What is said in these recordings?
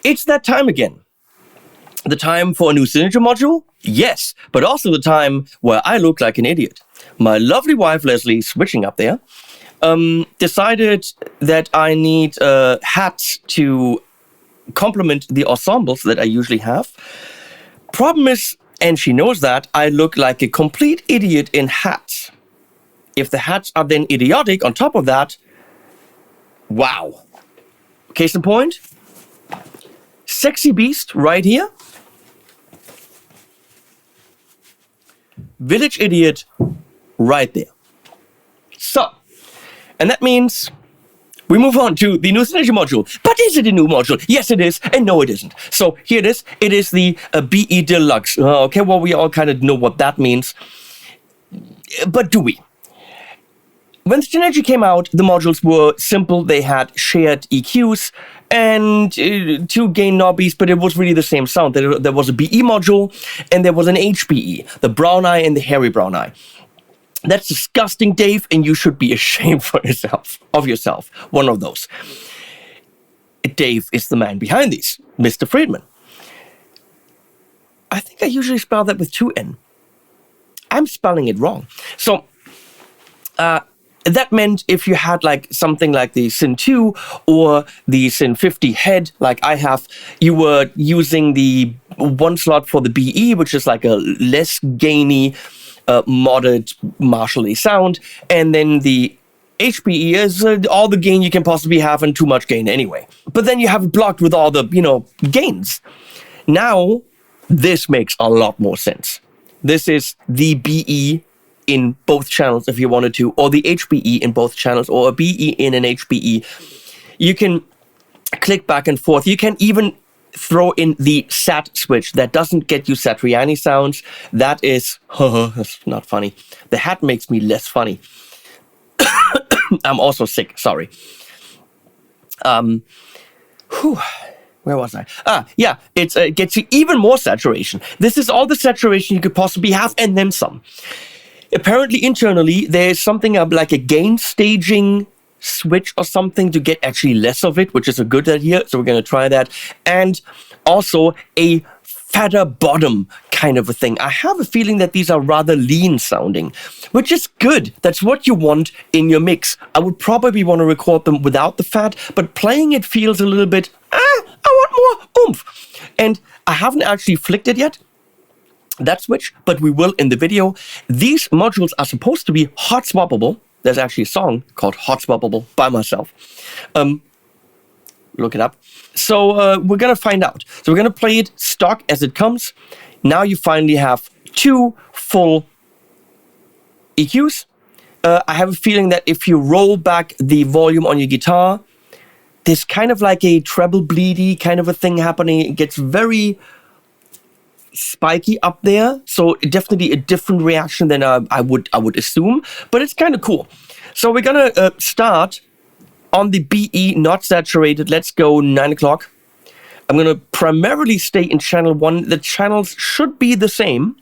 It's that time again. The time for a new signature module? Yes, but also the time where I look like an idiot. My lovely wife, Leslie, switching up there, decided that I need hats to complement the ensembles that I usually have. Problem is, and she knows that, I look like a complete idiot in hats. If the hats are then idiotic on top of that, wow. Case in point, sexy beast right here. Village idiot right there. So, and that means we move on to the new signature module. But is it a new module? Yes, it is, and no, it isn't. So here it is. It is the BE DLX. Okay, well, we all kind of know what that means. But do we? When the Synergy came out, the modules were simple. They had shared EQs and two gain knobbies, but it was really the same sound. There was a BE module and there was an HBE, the brown eye and the hairy brown eye. That's disgusting, Dave, and you should be ashamed of yourself. One of those. Dave is the man behind these, Mr. Friedman. I think I usually spell that with 2 N. I'm spelling it wrong. So, that meant if you had like something like the Syn 2 or the Syn 50 head, like I have, you were using the one slot for the BE, which is like a less gainy, modded Marshall sound, and then the HBE is all the gain you can possibly have and too much gain anyway. But then you have it blocked with all the, gains. Now, this makes a lot more sense. This is the BE in both channels if you wanted to, or the HBE in both channels, or a BE in an HBE. You can click back and forth. You can even throw in the SAT switch that doesn't get you Satriani sounds. That is, that's not funny. The hat makes me less funny. I'm also sick, sorry. Where was I? Yeah, it gets you even more saturation. This is all the saturation you could possibly have, and then some. Apparently, internally, there's something like a gain staging switch or something to get actually less of it, which is a good idea. So we're going to try that. And also a fatter bottom kind of a thing. I have a feeling that these are rather lean sounding, which is good. That's what you want in your mix. I would probably want to record them without the fat, but playing it feels a little bit, I want more oomph. And I haven't actually flicked it yet, that switch, but we will in the video. These modules are supposed to be hot swappable. There's actually a song called Hot Swappable by myself. Look it up. So we're going to find out. So we're going to play it stock as it comes. Now you finally have 2 full EQs. I have a feeling that if you roll back the volume on your guitar, there's kind of like a treble bleedy kind of a thing happening. It gets very spiky up there, so definitely a different reaction than I would assume, but it's kind of cool. So we're gonna start on the BE not saturated. Let's go 9 o'clock. I'm gonna primarily stay in channel 1. The channels should be the same.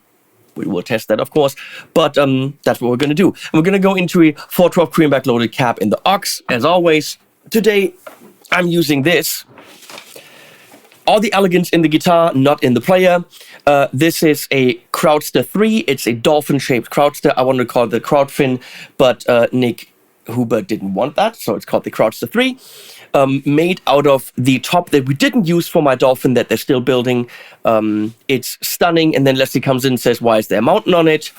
We will test that, of course, but that's what we're gonna do. And we're gonna go into a 412 Korean backloaded cab in the aux, as always. Today, I'm using this. All the elegance in the guitar, not in the player. This is a Crowdster 3. It's a dolphin-shaped Crowdster. I wanted to call it the Crowdfin, but Nick Huber didn't want that, so it's called the Crowdster 3. Made out of the top that we didn't use for my dolphin that they're still building. It's stunning, and then Leslie comes in and says, why is there a mountain on it?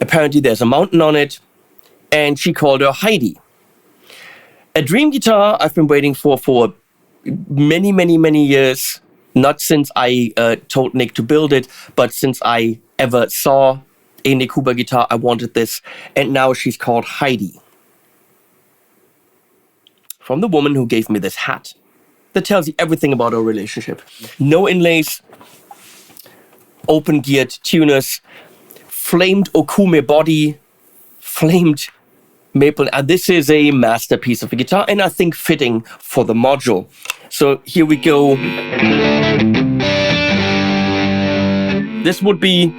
Apparently there's a mountain on it, and she called her Heidi. A dream guitar I've been waiting for many, many, many years. Not since I told Nick to build it, but since I ever saw a Nick Huber guitar, I wanted this. And now she's called Heidi. From the woman who gave me this hat. That tells you everything about our relationship. No inlays, open-geared tuners, flamed Okume body, flamed maple. This is a masterpiece of a guitar, and I think fitting for the module. So here we go. This would be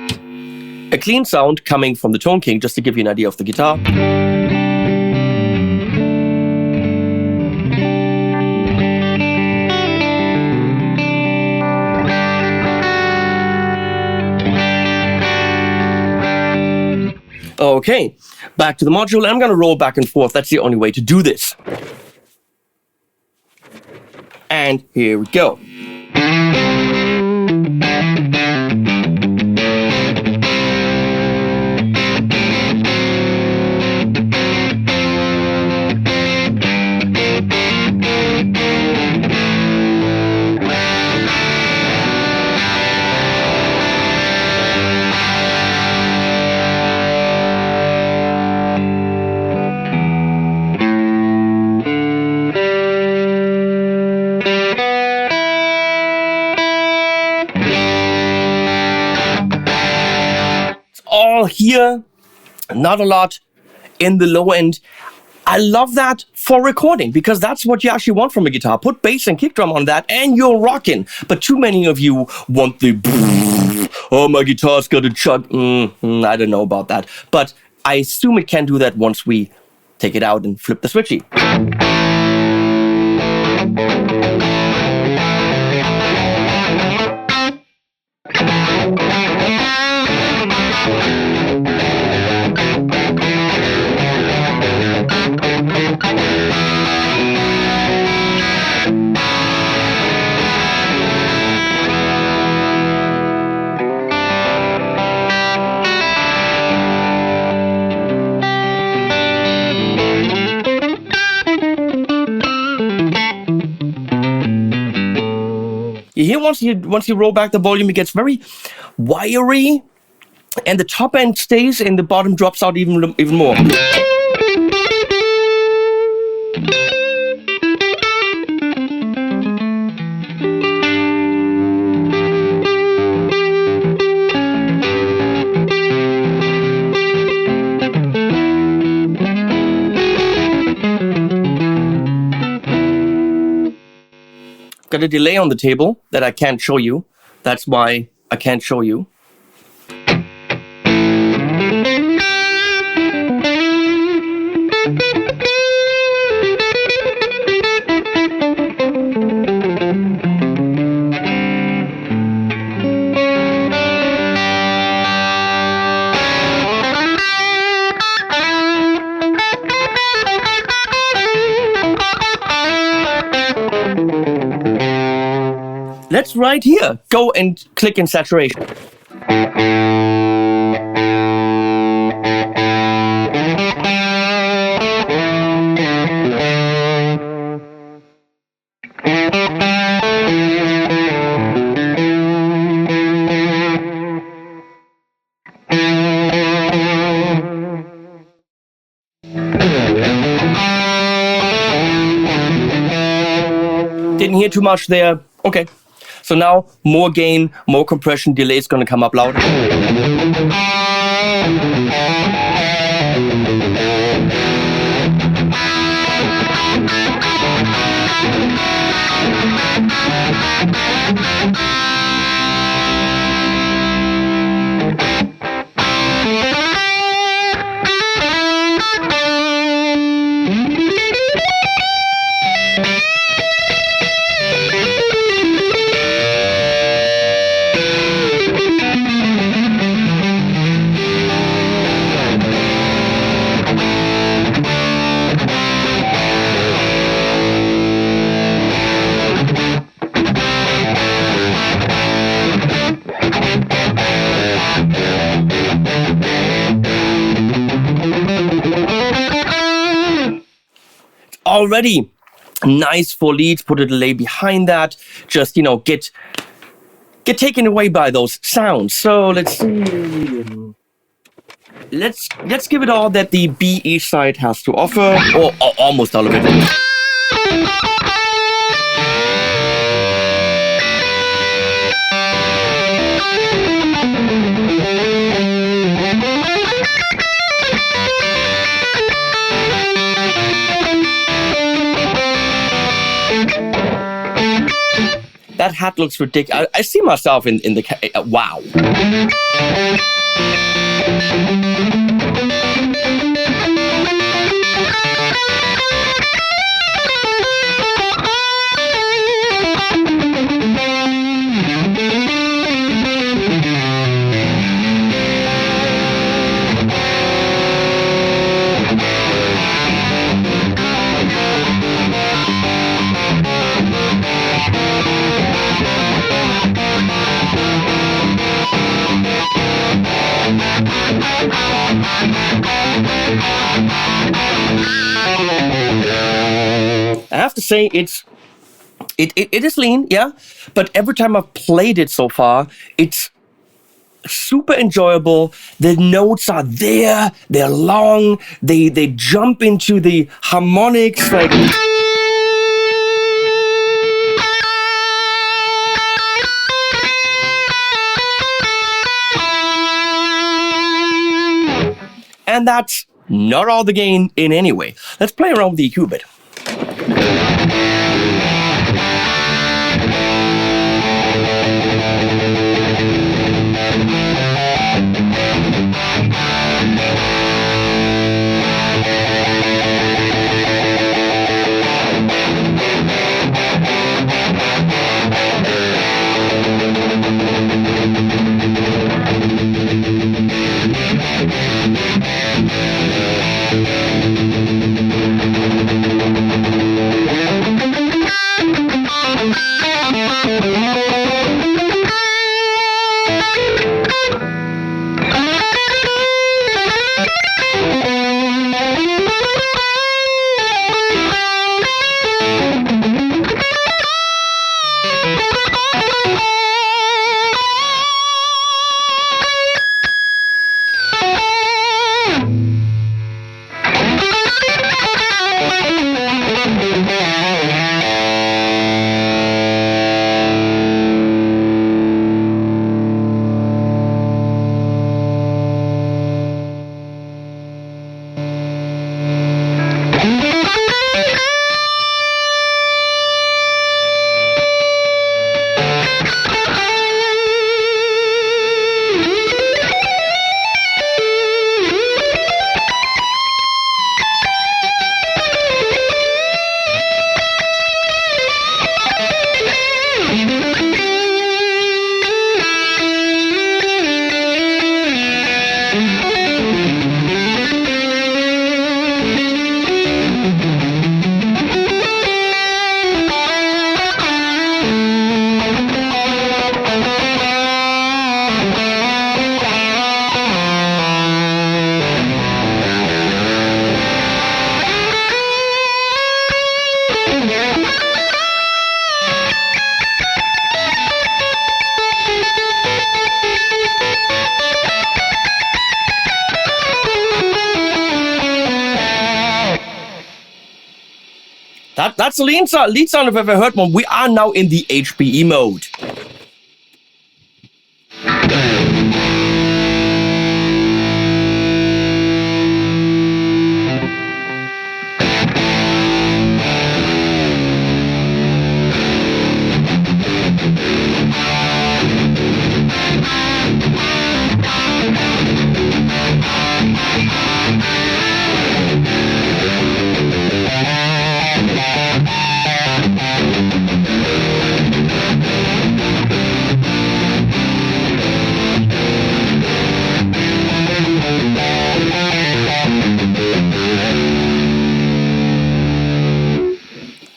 a clean sound coming from the Tone King, just to give you an idea of the guitar. Okay, back to the module. I'm going to roll back and forth. That's the only way to do this. And here we go. All here, not a lot in the low end. I love that for recording because that's what you actually want from a guitar. Put bass and kick drum on that and you're rocking. But too many of you want the oh, my guitar's got a chug. I don't know about that. But I assume it can do that once we take it out and flip the switchy. You hear once you roll back the volume, it gets very wiry, and the top end stays, and the bottom drops out even more. Got a delay on the table that I can't show you. That's why I can't show you. Let's right here go and click in saturation. Didn't hear too much there. Okay. So now, more gain, more compression, delay is going to come up louder. Already nice for leads, put a delay behind that, just, you know, get taken away by those sounds. So let's see. Let's give it all that the BE side has to offer, or almost all of it. That hat looks ridiculous. I see myself in the wow. I have to say it is lean, yeah, but every time I've played it so far, it's super enjoyable. The notes are there, they're long, they jump into the harmonics, like. And that's not all the gain in any way. Let's play around with the EQ a bit. That's the lead sound I've ever heard one. We are now in the HBE mode.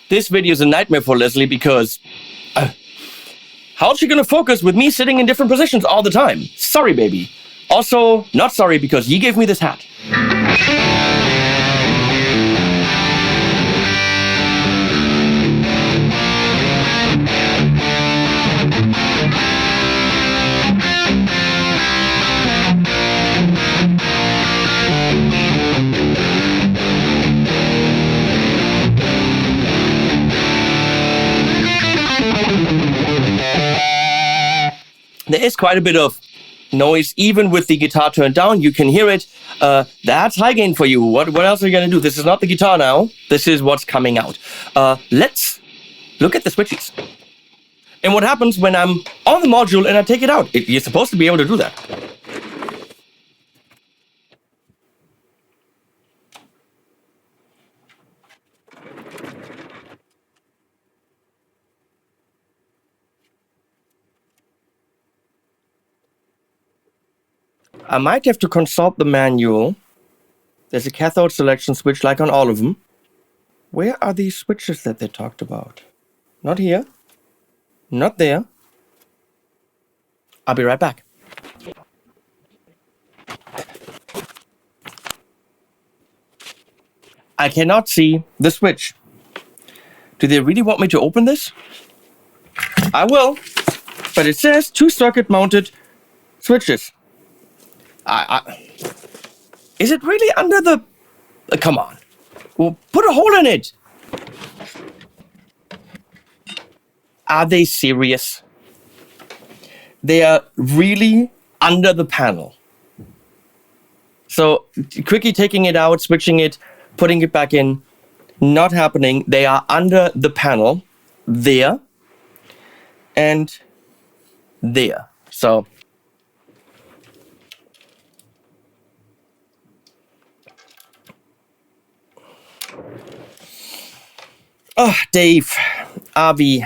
This video is a nightmare for Leslie because how's she gonna focus with me sitting in different positions all the time? Sorry, baby. Also, not sorry because you gave me this hat. There is quite a bit of noise, even with the guitar turned down. You can hear it. That's high gain for you. What else are you gonna do? This is not the guitar now. This is what's coming out. Let's look at the switches. And what happens when I'm on the module and I take it out? You're supposed to be able to do that. I might have to consult the manual. There's a cathode selection switch like on all of them. Where are these switches that they talked about? Not here. Not there. I'll be right back. I cannot see the switch. Do they really want me to open this? I will. But it says 2 socket mounted switches. Is it really under the... come on. Well, put a hole in it. Are they serious? They are really under the panel. So quickly taking it out, switching it, putting it back in, not happening. They are under the panel there and there. So oh, Dave, Avi,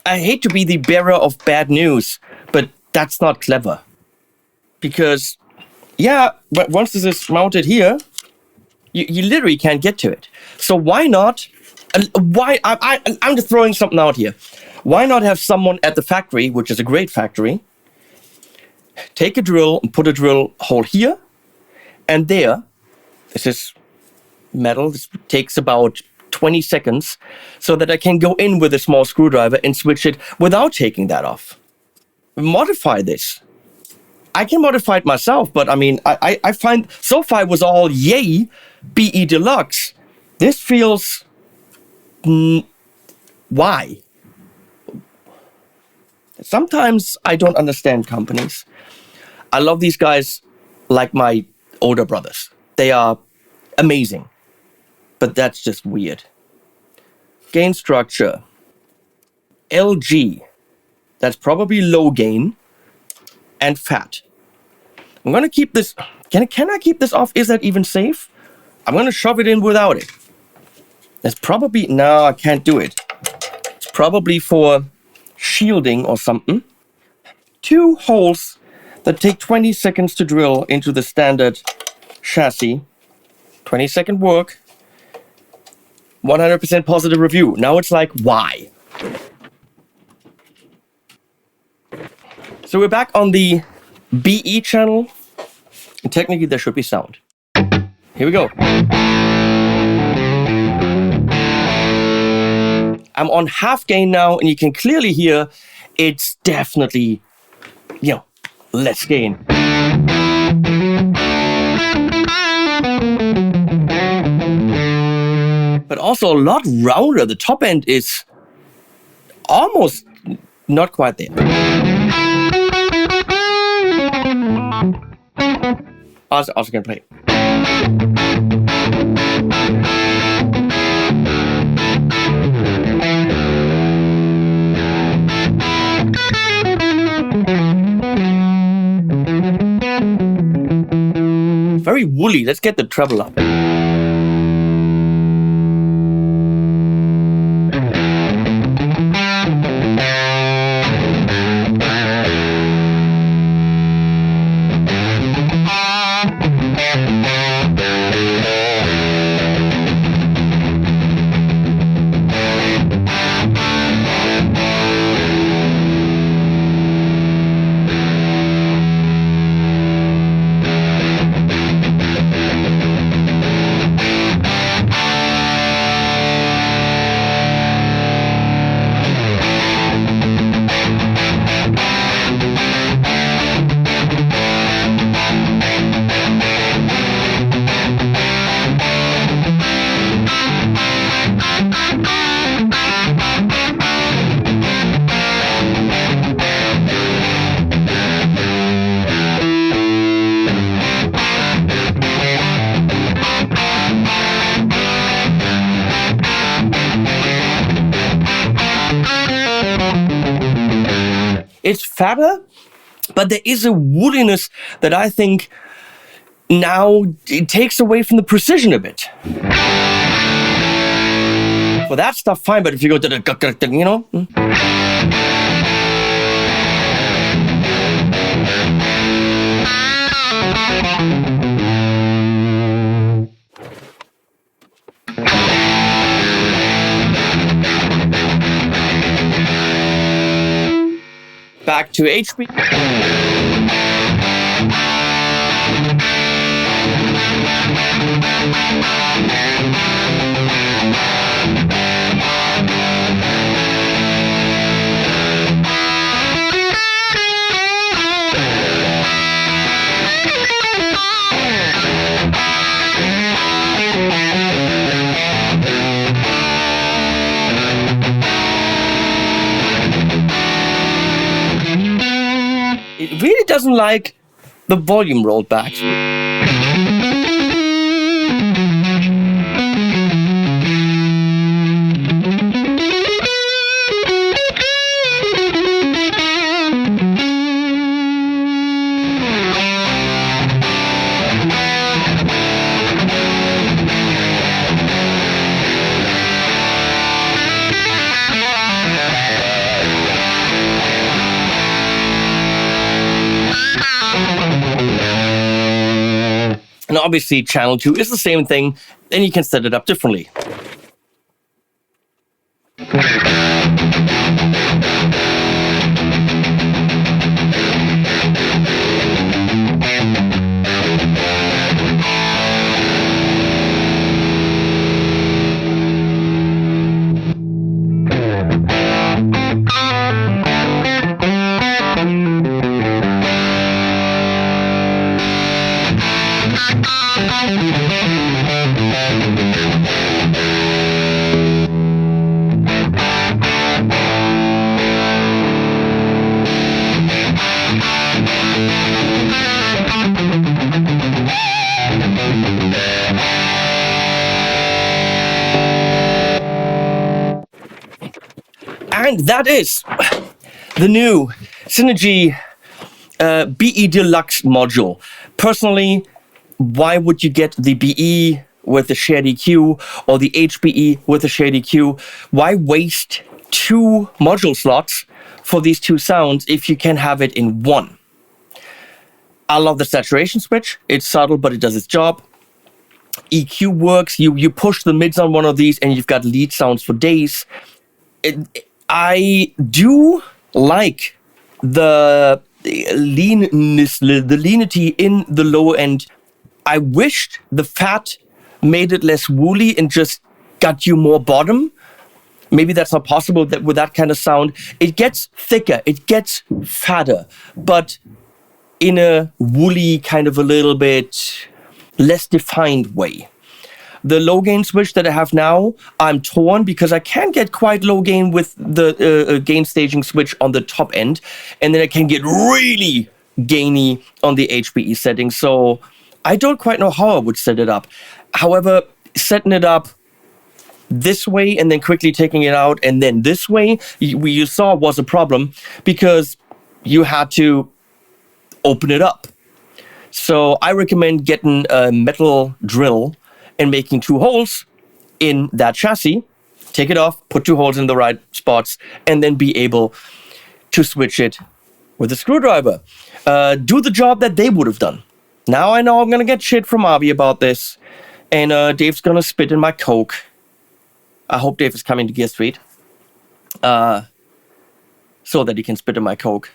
I hate to be the bearer of bad news, but that's not clever. Because, yeah, but once this is mounted here, you literally can't get to it. So why not? I'm just throwing something out here. Why not have someone at the factory, which is a great factory, take a drill and put a drill hole here and there. This is metal. This takes about 20 seconds so that I can go in with a small screwdriver and switch it without taking that off. Modify this. I can modify it myself, but I mean, I find so far it was all yay, BE Deluxe. This feels... why? Sometimes I don't understand companies. I love these guys like my older brothers. They are amazing. But that's just weird. Gain structure. LG. That's probably low gain. And fat. I'm going to keep this... Can I keep this off? Is that even safe? I'm going to shove it in without it. That's probably... No, I can't do it. It's probably for shielding or something. 2 holes that take 20 seconds to drill into the standard chassis. 20-second work. 100% positive review. Now it's like, why? So we're back on the BE channel. And technically there should be sound. Here we go. I'm on half gain now, and you can clearly hear it's definitely, you know, less gain. But also a lot rounder. The top end is almost not quite there. Also gonna play. Very woolly. Let's get the treble up. It's fatter, but there is a woodiness that I think now it takes away from the precision a bit. For that stuff, fine, but if you go to the, you know. Back to HB. it really doesn't like the volume rolled back. And obviously channel 2 is the same thing, and you can set it up differently. And that is the new Synergy BE Deluxe module. Personally, why would you get the BE with the shared EQ or the HBE with the shared EQ? Why waste 2 module slots for these 2 sounds if you can have it in one? I love the saturation switch. It's subtle, but it does its job. EQ works. You push the mids on one of these and you've got lead sounds for days. I do like the leanness, the leanity in the lower end. I wished the fat made it less woolly and just got you more bottom. Maybe that's not possible that with that kind of sound. It gets thicker, it gets fatter, but in a woolly kind of a little bit less defined way. The low gain switch that I have now, I'm torn because I can get quite low gain with the gain staging switch on the top end, and then I can get really gainy on the HBE setting. So I don't quite know how I would set it up. However, setting it up this way and then quickly taking it out and then this way, you saw was a problem because you had to open it up. So I recommend getting a metal drill and making 2 holes in that chassis, take it off, put 2 holes in the right spots, and then be able to switch it with a screwdriver. Do the job that they would have done. Now I know I'm going to get shit from Avi about this, and Dave's going to spit in my Coke. I hope Dave is coming to Gear Street so that he can spit in my Coke.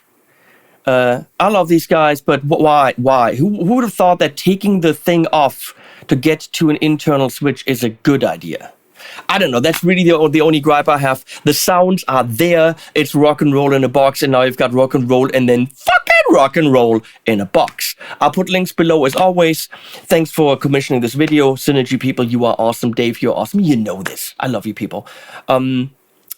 I love these guys, but why? Why? Who would have thought that taking the thing off to get to an internal switch is a good idea? I don't know. That's really the only gripe I have. The sounds are there. It's rock and roll in a box, and now you've got rock and roll and then fucking rock and roll in a box. I'll put links below as always. Thanks for commissioning this video. Synergy people, you are awesome. Dave, you're awesome. You know this. I love you people.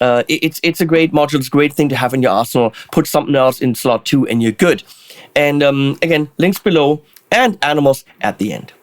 It's a great module. It's a great thing to have in your arsenal. Put something else in slot 2 and you're good. And again, links below and animals at the end.